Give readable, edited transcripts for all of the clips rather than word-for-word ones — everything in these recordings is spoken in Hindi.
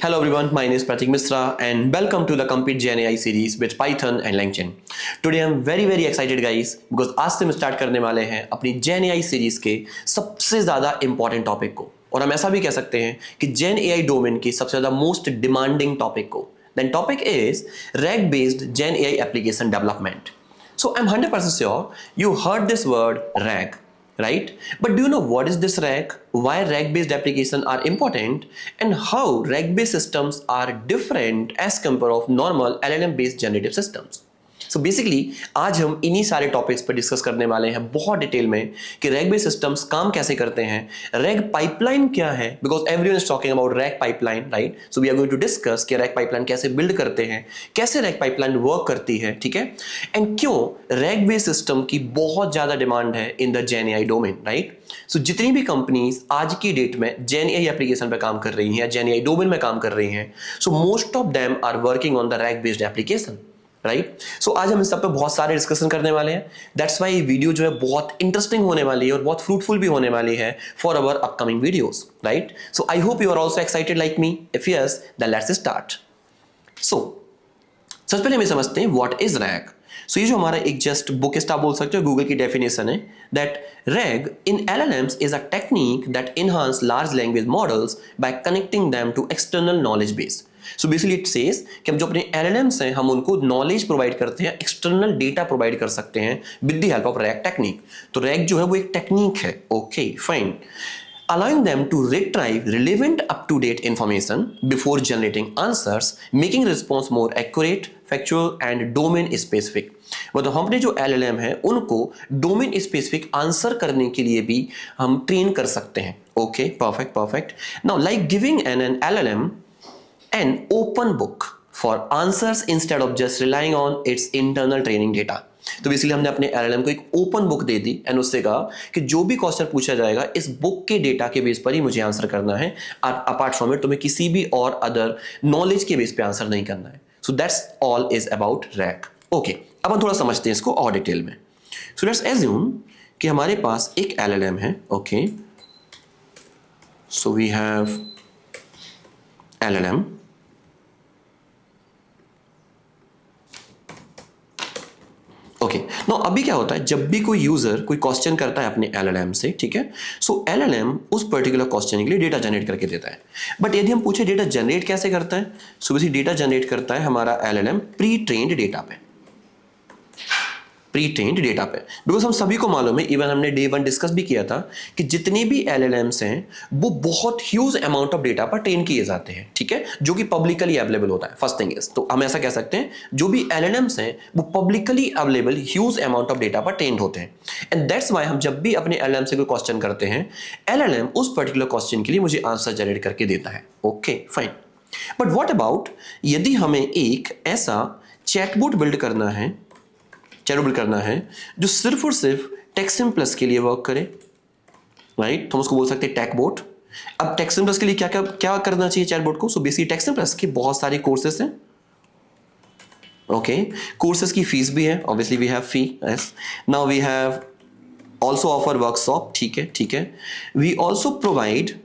Hello everyone, my name is Pratik Misra and welcome to the Compete GenAI series with Python and LangChain. Today I'm very excited guys because आज से हम स्टार्ट करने वाले हैं अपनी GenAI सीरीज के सबसे ज़्यादा इंपॉर्टेंट टॉपिक को, और हम ऐसा भी कह सकते हैं कि GenAI डोमेन की सबसे ज़्यादा मोस्ट डिमांडिंग टॉपिक को. Then topic is RAG based GenAI application development. So I'm 100% sure you heard this word RAG. Right? But do you know what is this RAG? Why RAG based applications are important and how RAG based systems are different as compared of normal LLM based generative systems? So basically आज हम इन्हीं सारे टॉपिक्स पर डिस्कस करने वाले हैं बहुत डिटेल में कि रैग बेस्ड सिस्टम्स काम कैसे करते हैं, रैग पाइपलाइन क्या है, because everyone is talking about RAG pipeline, right? So we are going to discuss कि रैग पाइपलाइन कैसे बिल्ड करते हैं, कैसे रैग पाइपलाइन वर्क करती है, ठीक है, एंड क्यों रैग बेस्ड सिस्टम की बहुत ज्यादा डिमांड है इन द जेएनएआई डोमेन, राइट? सो जितनी भी कंपनीज आज की डेट में जेएनएआई एप्लीकेशन पर काम कर रही हैं या जेएनएआई डोमेन में काम कर रही हैं, so most of them are working on the RAG based application, right? So आज हम इस सब पे बहुत सारे डिस्कशन करने वाले हैं. दैट्स वाई ये वीडियो जो है बहुत इंटरेस्टिंग होने वाली है और बहुत फ्रूटफुल भी होने वाली है for our upcoming videos, right? So I hope you are also excited like me. If yes then let's start. So सबसे पहले हम समझते हैं व्हाट इज रैग. सो ये जो हमारा एक जस्ट बुक स्टार बोल सकते हो, गूगल की डेफिनेशन है that RAG in LLMs is a technique that enhance large language models by connecting them to external knowledge base. So basically it says कि हम जो अपने LLMs हैं हम उनको नॉलेज प्रोवाइड करते हैं, एक्सटर्नल डेटा प्रोवाइड कर सकते हैं with the help of rag technique. तो रैग जो है वो एक टेक्निक है, okay fine, allowing them to retrieve relevant up-to-date information before generating answers, making response more accurate, factual and domain specific. मतलब हमने जो LLM है उनको डोमेन स्पेसिफिक आंसर करने के लिए भी हम ट्रेन कर सकते हैं. Okay perfect. Now like giving an LLM an open book for answers instead of just relying on its internal training data. तो बेसिकली हमने अपने LLM को एक open book they the and उससे कहा कि जो भी क्वेश्चन पूछा जाएगा इस बुक के डेटा के बेस पर ही मुझे आंसर करना है, अपार्ट फ्रॉम इट तुम्हें किसी भी और अदर नॉलेज के बेस पे आंसर नहीं करना है. So that's all is about rag. Okay, अब हम थोड़ा समझते हैं इसको और डिटेल में. सो लेट्स एज्यूम कि हमारे पास एक LLM है. Okay, so we have LLM. Okay, no अभी क्या होता है जब भी कोई यूजर कोई क्वेश्चन करता है अपने LLM से, ठीक है, सो LLM उस पर्टिकुलर क्वेश्चन के लिए डेटा जनरेट करके देता है. बट यदि हम पूछे डेटा जनरेट कैसे करता है, सो बेसिकली डेटा जनरेट करता है हमारा LLM प्री ट्रेन्ड डेटा पे, बिकॉज हम सभी को मालूम है, इवन हमने डे 1 डिस्कस भी किया था कि जितने भी LLMs हैं वो बहुत ह्यूज अमाउंट ऑफ डेटा पर ट्रेन किए जाते हैं, ठीक है, जो कि पब्लिकली अवेलेबल होता है. फर्स्ट थिंग इज, तो हम ऐसा कह सकते हैं जो भी LLMs हैं वो publicly available huge amount of data पर ट्रेन होते हैं. एंड दैट्स वाई हम जब भी अपने LLM से कोई क्वेश्चन करते हैं, LLM उस पर्टिकुलर क्वेश्चन के लिए मुझे आंसर जनरेट करके देता है. Okay fine. But what about यदि हमें एक ऐसा चैटबॉट बिल्ड करना है जो सिर्फ और सिर्फ टेक्सम प्लस के लिए वर्क करे, राइट? तो हम उसको बोल सकते हैं टैकबॉट. अब टेक्सम प्लस के लिए क्या करना चाहिए चैटबॉट को? सो बेसिकली टेक्सम प्लस के बहुत सारे कोर्सेस हैं. ओके, कोर्सेस की फीस भी है, obviously we have fee. Yes, now we have also offer workshop. ठीक है, वी ऑल्सो प्रोवाइड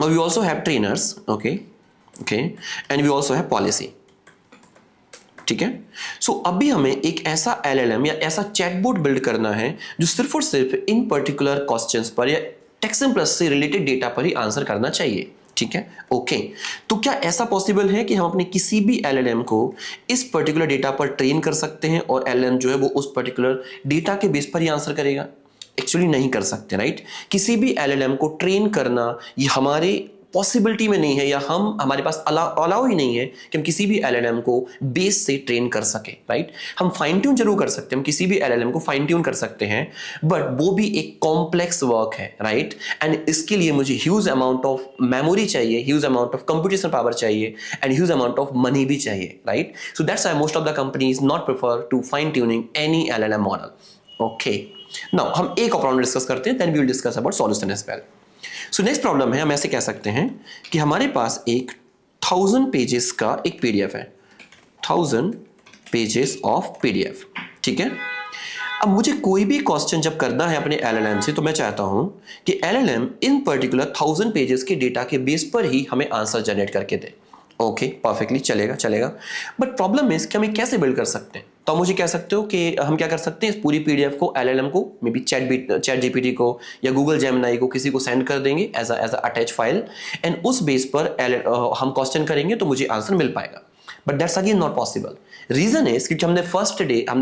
और we also have trainers. Okay, and we also have policy. ठीक है, सो अभी हमें एक ऐसा LLM या ऐसा चैटबॉट बिल्ड करना है जो सिर्फ और सिर्फ इन पर्टिकुलर क्वेश्चंस पर या टेक्सम प्लस से रिलेटेड डेटा पर ही आंसर करना चाहिए. ठीक है, ओके. तो क्या ऐसा पॉसिबल है कि हम अपने किसी भी LLM को इस पर्टिकुलर डेटा पर ट्रेन कर सकते हैं और LLM जो है वो उस पर्टिकुलर डेटा के बेस पर ही आंसर करेगा? एक्चुअली नहीं कर सकते, राइट? किसी भी LLM को ट्रेन करना ये हमारे पॉसिबिलिटी में नहीं है, या हमारे पास अलाउ ही नहीं है कि हम किसी भी LLM को बेस से ट्रेन कर सके, राइट? हम फाइन ट्यून जरूर कर सकते हैं, हम किसी भी LLM को फाइन ट्यून कर सकते हैं, बट वो भी एक कॉम्प्लेक्स वर्क है, राइट? एंड इसके लिए मुझे ह्यूज अमाउंट ऑफ मेमोरी चाहिए, huge amount of computation power चाहिए and huge amount of money भी चाहिए, right? So that's why most of the companies not prefer to fine tuning any LLM model. Okay, now हम एक और प्रॉब्लम डिस्कस करते हैं, then we will discuss about solution as well. So next problem है, हम ऐसे कह सकते हैं कि हमारे पास एक 1000 पेजेस का एक PDF है, 1000 पेजेस ऑफ PDF. ठीक है, अब मुझे कोई भी क्वेश्चन जब करना है अपने एलएलएम से, तो मैं चाहता हूं कि एलएलएम इन पर्टिकुलर 1000 पेजेस के डेटा के बेस पर ही हमें आंसर जनरेट करके दे। ओके, परफेक्टली चलेगा चलेगा। बट प्रॉब्लम इज कि हम कैसे बिल्ड कर सकते हैं? तो मुझे कह सकते हो कि हम क्या कर सकते हैं, इस पूरी पीडीएफ को एलएलएम को, मे बी चैट जीपीटी को या गूगल जेमिनी को, किसी को सेंड कर देंगे as a attach file, and उस बेस पर हम क्वेश्चन करेंगे तो मुझे आंसर मिल पाएगा। But that's again not possible. Reason is क्योंकि हमने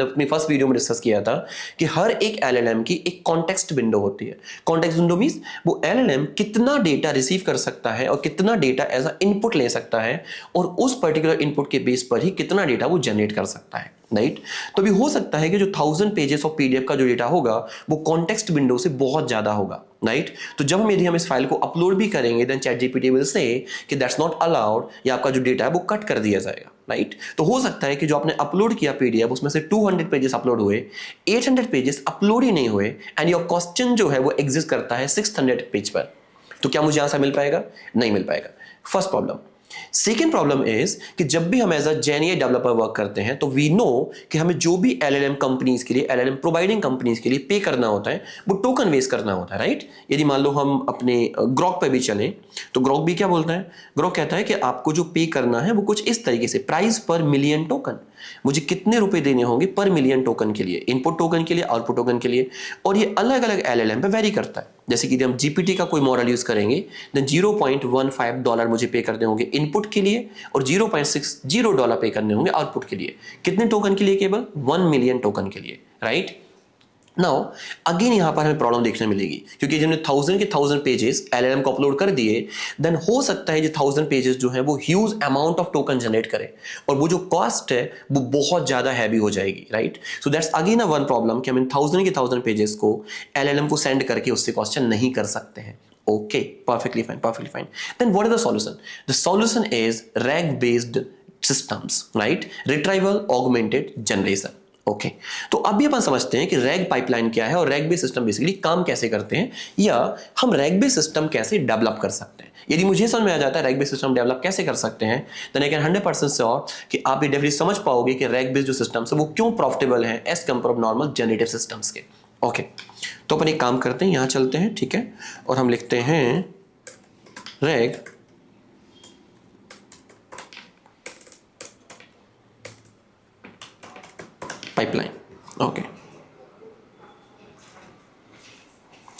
अपनी फर्स्ट वीडियो में डिस्कस किया था कि हर एक एलएलएम की एक कॉन्टेक्स्ट विंडो होती है। कॉन्टेक्स्ट विंडो मींस वो एलएलएम कितना डेटा रिसीव कर सकता है और कितना डेटा एज अ इनपुट ले सकता है, और उस पर्टिकुलर इनपुट के बेस पर ही कितना डेटा वो जनरेट कर सकता है, राइट। तो भी हो सकता है कि जो 1000 पेजेस ऑफ पीडीएफ का जो डेटा होगा वो कॉन्टेक्स्ट विंडो से बहुत ज्यादा होगा, राइट। तो जब हम इस फाइल को अपलोड भी करेंगे, then chat GPT will say कि दैट्स नॉट अलाउड, या आपका जो डेटा है वो कट कर दिया जाएगा, राइट। तो हो सकता है कि जो आपने अपलोड किया पीडीएफ, उसमें से 200 पेजेस अपलोड हुए, 800 पेजेस अपलोड ही नहीं हुए, एंड योर क्वेश्चन जो है वो एग्जिस्ट करता है 600 पेज पर। तो क्या मुझे आंसर मिल पाएगा? नहीं मिल पाएगा। First problem. Second problem is कि जब भी हम एज अ जेएनआई डेवलपर वर्क करते हैं तो वी नो कि हमें जो भी एलएलएम कंपनीज के लिए, एलएलएम प्रोवाइडिंग कंपनीज के लिए पे करना होता है वो टोकन वेस्ट करना होता है, राइट। यदि मान लो हम अपने ग्रोक पे भी चलें तो ग्रोक भी क्या बोलता है? ग्रोक कहता है कि आपको जो पे करना है वो कुछ इस तरीके से, प्राइस पर मिलियन टोकन, मुझे कितने रुपए देने होंगे पर मिलियन टोकन के लिए, इनपुट टोकन के लिए, आउटपुट टोकन के लिए। और ये अलग अलग एलएलएम पे वेरी करता है। जैसे कि हम जीपीटी का कोई मॉडल यूज करेंगे, देन $0.15 मुझे पे करने होंगे इनपुट के लिए, और $0.60 पे करने होंगे आउटपुट के लिए। कितने टोकन के लिए? केवल 1 मिलियन टोकन के लिए, राइट। नाउ अगेन यहां पर हमें प्रॉब्लम देखने मिलेगी, क्योंकि जब हमने 1000 के 1000 पेजेस एलएलएम को अपलोड कर दिए, देन हो सकता है जो 1000 पेजेस जो है वो huge amount of token generate करे, और वो जो कॉस्ट है वो बहुत ज्यादा हैवी हो जाएगी, right. So that's again a one problem कि हम इन 1000 के 1000 पेजेस को एलएलएम को सेंड करके उससे क्वेश्चन नहीं कर सकते हैं। Okay, perfectly fine. Then what is the solution? The solution is RAG based systems, right? Retrieval augmented generation. Okay, तो अभी अपन समझते हैं कि रैग पाइपलाइन क्या है और रैग बेस्ड सिस्टम बेसिकली काम कैसे करते हैं, या हम रैग बेस्ड सिस्टम कैसे डेवलप कर सकते हैं। यदि मुझे समझ में आ जाता है रैग बेस्ड सिस्टम डेवलप कैसे कर सकते हैं, देन आई कैन 100% श्योर कि आप ये डेफिनेटली समझ पाओगे कि रैग बेस्ड जो सिस्टम्स है वो क्यों प्रॉफिटेबल है as compare normal generative systems के। ओके, तो अपन एक काम करते हैं, यहां चलते हैं, ठीक है, और हम लिखते हैं रैग पाइपलाइन। ओके,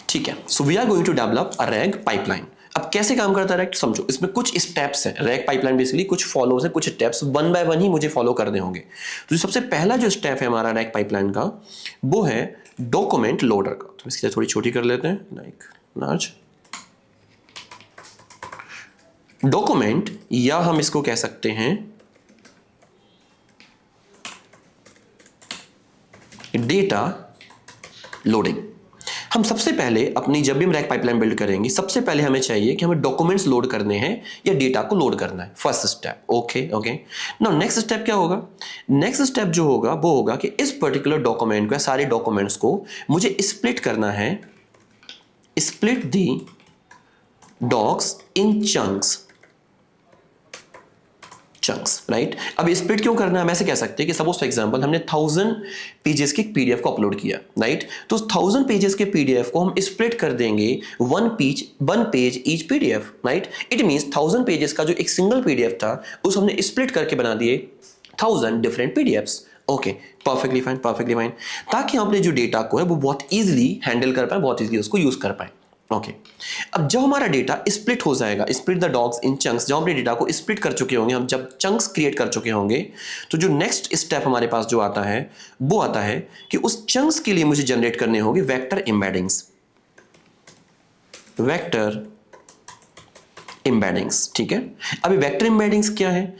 ठीक है। So we are going to develop a RAG pipeline. अब कैसे काम करता है रैग, समझो। इसमें कुछ स्टेप्स हैं। रैग पाइपलाइन बेसिकली कुछ फॉलोज है, कुछ स्टेप्स वन बाय वन ही मुझे फॉलो करने होंगे। तो सबसे पहला जो स्टेप है हमारा रैग पाइपलाइन का, वो है डॉक्यूमेंट लोडर का। तो इसकी थोड़ी छोटी कर लेते हैं, लाइक लार्ज डॉक्यूमेंट, या हम इसको कह सकते हैं डेटा लोडिंग। हम सबसे पहले अपनी, जब भी हम रैग पाइपलाइन बिल्ड करेंगे, सबसे पहले हमें चाहिए कि हमें डॉक्यूमेंट्स लोड करने हैं या डेटा को लोड करना है। First step. Okay. Now next step क्या होगा? नेक्स्ट स्टेप जो होगा वो होगा कि इस पर्टिकुलर डॉक्यूमेंट को, सारे डॉक्यूमेंट्स को मुझे स्प्लिट करना है। Split the docs in chunks, right. अब स्प्लिट क्यों करना है? हम ऐसे कह सकते हैं कि सपोज फॉर एग्जांपल हमने 1000 पेजेस के पीडीएफ को अपलोड किया, राइट। तो 1000 पेजेस के पीडीएफ को हम स्प्लिट कर देंगे one page each PDF, right. It means 1000 pages का जो एक सिंगल पीडीएफ था उस हमने स्प्लिट करके बना दिए 1000 different PDFs. Okay, perfectly fine, ताकि हम अपने जो डेटा को है वो बहुत इजीली हैंडल कर पाए, बहुत इजीली उसको यूज कर पाए। ओके, अब जब हमारा डेटा स्प्लिट हो जाएगा, split the dogs in chunks, जब अपने डेटा को स्प्लिट कर चुके होंगे, हम जब चंक्स क्रिएट कर चुके होंगे, तो जो नेक्स्ट स्टेप हमारे पास जो आता है वो आता है कि उस चंक्स के लिए मुझे जनरेट करने होंगे वेक्टर एम्बेडिंग्स, ठीक है। अभी वेक्टर एम्बेडिंग्स क्या है?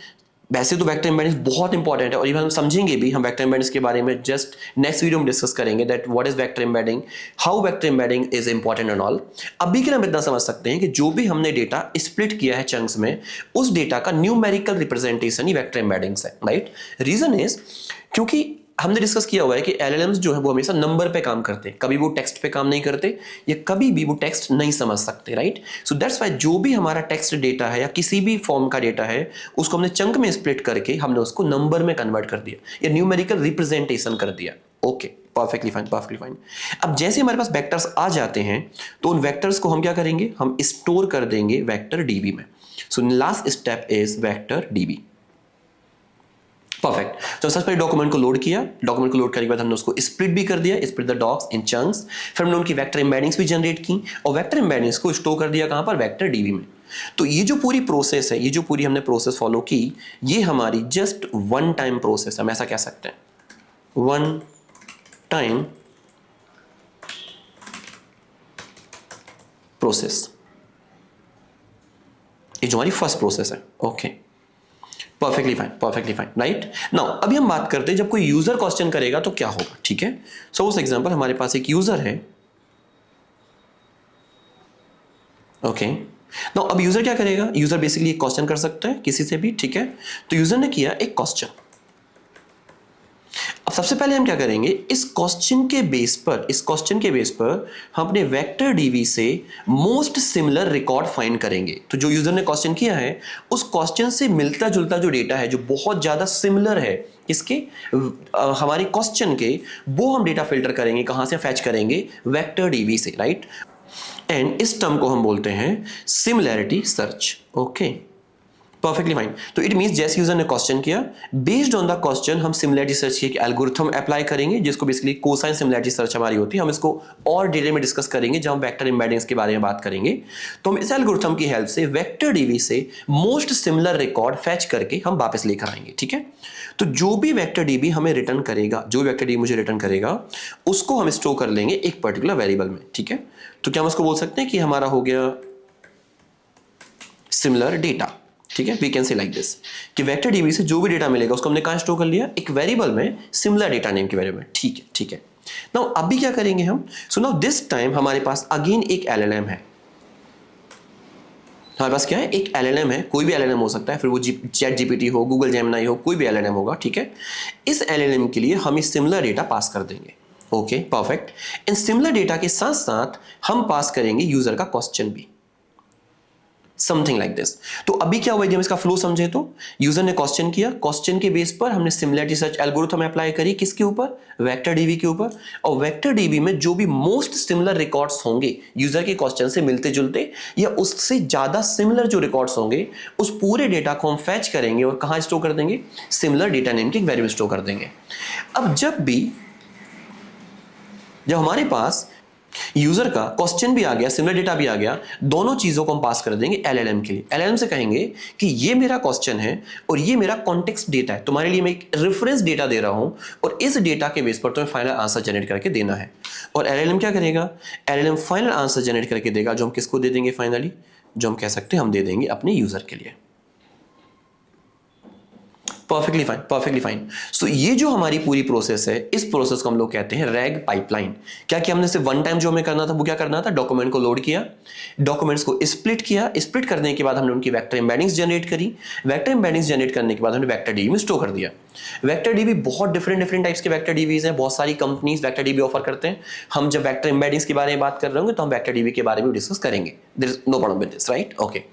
वैसे तो वेक्टर एम्बेडिंग्स बहुत इंपॉर्टेंट है, और इवन हम समझेंगे भी, हम वेक्टर एम्बेडिंग्स के बारे में जस्ट नेक्स्ट वीडियो में डिस्कस करेंगे that what is vector embedding, how vector embedding is important and all. अभी के लिए हम इतना समझ सकते हैं कि जो भी हमने डेटा स्प्लिट किया है चंक्स में, उस डेटा का न्यूमेरिकल रिप्रेजेंटेशन ही वेक्टर एम्बेडिंग्स है, राइट। रीजन इज क्योंकि हमने डिस्कस किया हुआ है कि एलएलएम्स जो है वो हमेशा नंबर पे काम करते हैं, कभी वो टेक्स्ट पे काम नहीं करते, या कभी भी वो टेक्स्ट नहीं समझ सकते, राइट। सो दैट्स व्हाई जो भी हमारा टेक्स्ट डेटा है या किसी भी फॉर्म का डेटा है, उसको हमने चंक में स्प्लिट करके हमने उसको नंबर में कन्वर्ट कर दिया या न्यूमेरिकल रिप्रेजेंटेशन कर दिया। Okay, perfectly fine, perfectly fine. अब जैसे हमारे पास वेक्टर्स आ जाते हैं तो उन वेक्टर्स को हम क्या करेंगे, हम स्टोर कर देंगे वेक्टर डीबी में। So last step is vector dB. Perfect. तो सबसे पहले डॉक्यूमेंट को लोड किया, डॉक्यूमेंट को लोड करने के बाद हमने उसको स्प्लिट भी कर दिया, split the docs in chunks. फिर हमने उनकी वेक्टर एम्बेडिंग्स भी जनरेट की और वेक्टर एम्बेडिंग्स को स्टोर कर दिया कहां पर, वेक्टर डीबी में। तो ये जो पूरी प्रोसेस है, ये जो पूरी हमने प्रोसेस फॉलो की, ये हमारी जस्ट वन टाइम प्रोसेस, हम ऐसा कह सकते हैं, वन टाइम प्रोसेस। ये जो हमारी फर्स्ट प्रोसेस है। Okay, perfectly fine, perfectly fine, right. Now अभी हम बात करते हैं जब कोई यूजर क्वेश्चन करेगा तो क्या होगा, ठीक है। सो उस एग्जांपल हमारे पास एक यूजर है। ओके, नाउ अब यूजर क्या करेगा, यूजर बेसिकली एक क्वेश्चन कर सकता है किसी से भी, ठीक है। तो यूजर ने किया एक क्वेश्चन। अब सबसे पहले हम क्या करेंगे, इस क्वेश्चन के बेस पर हम अपने वेक्टर डीबी से मोस्ट सिमिलर रिकॉर्ड फाइंड करेंगे। तो जो यूजर ने क्वेश्चन किया है उस क्वेश्चन से मिलता जुलता जो डेटा है, जो बहुत ज्यादा सिमिलर है इसके हमारे क्वेश्चन के, वो हम डेटा फिल्टर करेंगे। कहां से फैच करेंगे, वेक्टर डीबी से, राइट। एंड इस टर्म को हम बोलते हैं similarity search. Okay, perfectly fine. तो इट मींस जैसे यूजर ने क्वेश्चन किया, बेस्ड ऑन द क्वेश्चन हम सिमिलैरिटी सर्च की एक एल्गोरिथम अप्लाई करेंगे, जिसको बेसिकली कोसाइन सिमिलैरिटी सर्च हमारी होती है। हम इसको और डिटेल में डिस्कस करेंगे जब हम वेक्टर एम्बेडिंग्स के बारे में बात करेंगे। तो हम इस एल्गोरिथम की हेल्प से वेक्टर डीबी से मोस्ट सिमिलर रिकॉर्ड फैच करके हम वापस लेकर आएंगे, ठीक है। तो जो भी वेक्टर डीबी हमें रिटर्न करेगा, जो वेक्टर डीबी मुझे रिटर्न करेगा, उसको हम स्टोर कर लेंगे एक पर्टिकुलर वेरिएबल में, ठीक है। तो क्या हम उसको बोल सकते हैं कि हमारा हो गया सिमिलर डेटा, ठीक है। We can say like this कि वेक्टर डीबी से जो भी डेटा मिलेगा उसको हमने कहां स्टोर कर लिया, एक वेरिएबल में, सिमिलर डेटा नेम के वेरिएबल में, ठीक है, ठीक है। नाउ अभी क्या करेंगे हम, सो नाउ दिस टाइम हमारे पास अगेन एक एलएलएम है। हमारे पास क्या है, एक एलएलएम है, कोई भी एलएलएम हो सकता है, फिर वो चैट जीपीटी हो, गूगल जेमिनी हो, कोई भी एलएलएम होगा, ठीक है। इस एलएलएम के लिए हम इस सिमिलर डेटा पास कर देंगे। Okay, perfect. In similar data के साथ साथ हम पास करेंगे यूजर का क्वेश्चन भी, समथिंग लाइक दिस। तो अभी क्या हुआ, हम इसका फ्लो समझे तो यूजर ने क्वेश्चन किया, क्वेश्चन के बेस पर हमने सिमिलैरिटी सर्च एल्गोरिथम अप्लाई करी, किसके ऊपर, वेक्टर डीबी के ऊपर। और वेक्टर डीबी में जो भी मोस्ट सिमिलर रिकॉर्ड्स होंगे यूजर के क्वेश्चन से मिलते जुलते या उससे ज्यादा सिमिलर जो रिकॉर्ड्स होंगे, उस पूरे डेटा को हम फैच करेंगे और कहां स्टोर कर देंगे, सिमिलर डेटा नेम के एक वेरिएबल स्टोर कर देंगे। अब जब हमारे पास यूजर का क्वेश्चन भी आ गया, सिमिलर डेटा भी आ गया, दोनों चीजों को हम पास कर देंगे एलएलएम के लिए। एलएलएम से कहेंगे कि ये मेरा क्वेश्चन है और ये मेरा कॉन्टेक्स्ट डेटा है, तुम्हारे लिए मैं एक रेफरेंस डेटा दे रहा हूं और इस डेटा के बेस पर तुम्हें फाइनल आंसर जनरेट करके देना है। और एलएलएम क्या करेगा, एलएलएम फाइनल आंसर जनरेट करके देगा, जो हम किसको दे देंगे फाइनली, जो हम कह सकते हैं हम दे देंगे अपने यूजर के लिए। Perfectly fine, perfectly fine. So ये जो हमारी पूरी प्रोसेस है, इस प्रोसेस को हम लोग कहते हैं रैग पाइपलाइन। क्या किया हमने, सिर्फ वन टाइम जो हमें करना था वो क्या करना था, डॉक्यूमेंट को लोड किया, डॉक्यूमेंट्स को स्प्लिट किया, स्प्लिट करने के बाद हमने उनकी वेक्टर एम्बेडिंग्स जनरेट करी, वेक्टर एम्बेडिंग्स जनरेट करने के बाद हमने वेक्टर डीबी में स्टोर कर दिया। वेक्टर डीबी बहुत डिफरेंट टाइप्स के वेक्टर डीबीज हैं, बहुत सारी कंपनीज वेक्टर डीबी ऑफर करते हैं। हम जब वेक्टर एम्बेडिंग्स के बारे में बात कर रहे होंगे तो हम वेक्टर डीबी के बारे में डिस्कस करेंगे, there is no problem with this, right. Okay,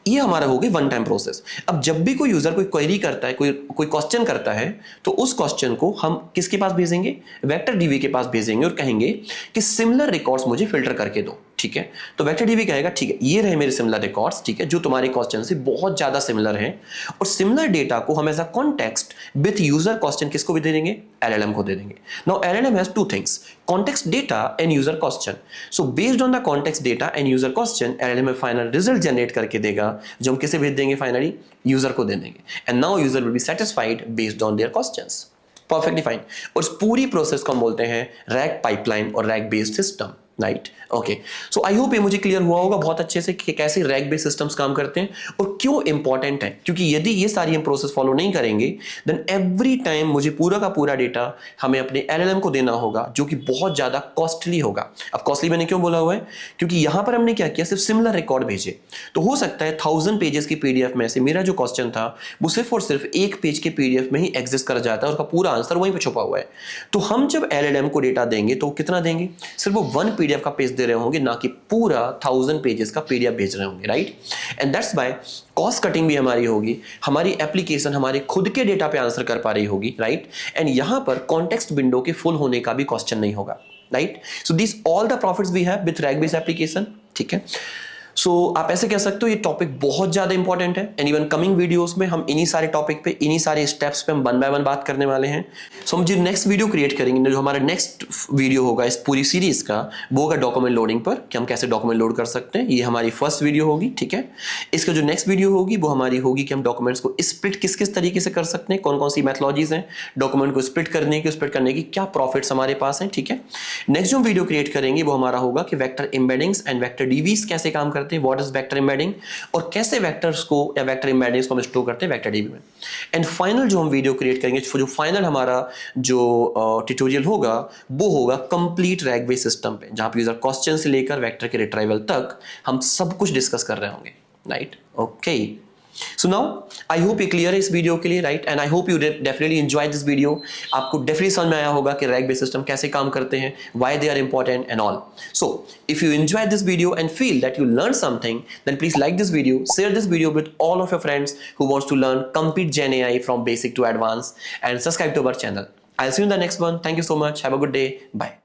ये हमारा हो गया वन टाइम प्रोसेस। अब जब भी कोई यूजर कोई क्वेरी करता है, कोई क्वेश्चन करता है, तो उस क्वेश्चन को हम किसके पास भेजेंगे, वेक्टर डीबी के पास भेजेंगे और कहेंगे कि सिमिलर रिकॉर्ड्स मुझे फिल्टर करके दो, ठीक है। तो वेक्टर डीबी कहेगा ठीक है, ये रहे मेरे सिमिलर रिकॉर्ड्स, ठीक है, जो तुम्हारे क्वेश्चन से बहुत ज्यादा सिमिलर हैं, और सिमिलर डेटा को हम as a context with user question किसको भी दे देंगे, एलएलएम को दे देंगे। Now LLM has two things, context data and user question. So based on the context data and user question, LLM final result generate करके देगा, जो हम किसे भेज देंगे फाइनली, यूजर को दे देंगे। And now user will be satisfied based on their questions. Perfectly fine. और इस पूरी प्रोसेस को हम बोलते हैं रैग पाइपलाइन और rag based system, right. Okay, so I hope ये मुझे क्लियर हुआ होगा बहुत अच्छे से कि कैसे रैग बेस्ड सिस्टम्स काम करते हैं और क्यों इंपॉर्टेंट है। क्योंकि यदि ये सारी हम प्रोसेस फॉलो नहीं करेंगे, देन एवरी टाइम मुझे पूरा का पूरा डेटा हमें अपने एलएलएम को देना होगा, जो कि बहुत ज्यादा कॉस्टली होगा। अब कॉस्टली मैंने क्यों बोला हुआ है, क्योंकि यहां पर हमने क्या किया, सिर्फ सिमिलर रिकॉर्ड भेजे। तो हो सकता है 1000 पेजेस की पीडीएफ में से मेरा जो क्वेश्चन था वो सिर्फ और सिर्फ एक पेज के पीडीएफ में ही एग्जिस्ट कर जाता है और उसका पूरा आंसर वहीं पर छुपा हुआ है। तो हम जब एलएलएम को डेटा देंगे तो कितना देंगे, सिर्फ वो 1 PDF पीडीएफ का पेज दे रहे होंगे, ना कि पूरा 1000 पेजेस का पीडीएफ भेज रहे होंगे, right? And that's by cost cutting भी हमारी होगी, हमारी एप्लीकेशन हमारे खुद के डेटा पे आंसर कर पा रही होगी, राइट? एंड यहां पर कॉन्टेक्स्ट विंडो के फुल होने का भी क्वेश्चन नहीं होगा, right? So this all the profits we have with RAG based application, ठीक है? सो आप ऐसे कह सकते हो ये टॉपिक बहुत ज्यादा इंपॉर्टेंट है, एंड इवन कमिंग वीडियोस में हम इन्हीं सारे टॉपिक पे, इन्हीं सारे स्टेप्स पे हम वन बाय वन बात करने वाले हैं। सो हम जो नेक्स्ट वीडियो क्रिएट करेंगे, जो हमारा नेक्स्ट वीडियो होगा इस पूरी सीरीज का, वो होगा डॉक्यूमेंट लोडिंग पर, कि हम कैसे डॉक्यूमेंट लोड कर सकते हैं। ये हमारी फर्स्ट वीडियो होगी, ठीक है? इसका जो नेक्स्ट वीडियो होगी वो हमारी होगी कि हम डॉक्यूमेंट्स को स्प्लिट किस किस तरीके से कर सकते हैं, कौन कौन सी मैथोलॉजीज हैं डॉक्यूमेंट को स्प्लिट करने की, क्या प्रॉफिट्स हमारे पास हैं, ठीक है? नेक्स्ट जो हम वीडियो क्रिएट करेंगे वो हमारा होगा कि vector embeddings and vector Divi's कैसे काम करते हैं, व्हाट इज वेक्टर एम्बेडिंग, और कैसे वेक्टर्स को या वेक्टर एम्बेडिंग्स को हम स्टोर करते हैं वेक्टर डीबी में। एंड फाइनल जो हम वीडियो क्रिएट करेंगे, जो फाइनल हमारा जो ट्यूटोरियल होगा वो होगा कंप्लीट रैग बेस्ड सिस्टम पे, जहां पे यूजर क्वेश्चन से लेकर वेक्टर के रिट्राइवल तक हम सब कुछ डिस्कस कर रहे होंगे, right? Okay, so now I hope ये क्लियर है इस वीडियो के लिए, right? And I hope you definitely enjoy this video. आपको डेफिनेटली समझ में आया होगा कि रैग बेस्ड सिस्टम कैसे काम करते हैं, why they are important and all. So if you enjoy this video and feel that you learn something, then please like this video, share this video with all of your friends who wants to learn complete GenAI from basic to advanced, and subscribe to our channel. I'll see you in the next one. Thank you so much. Have a good day. Bye.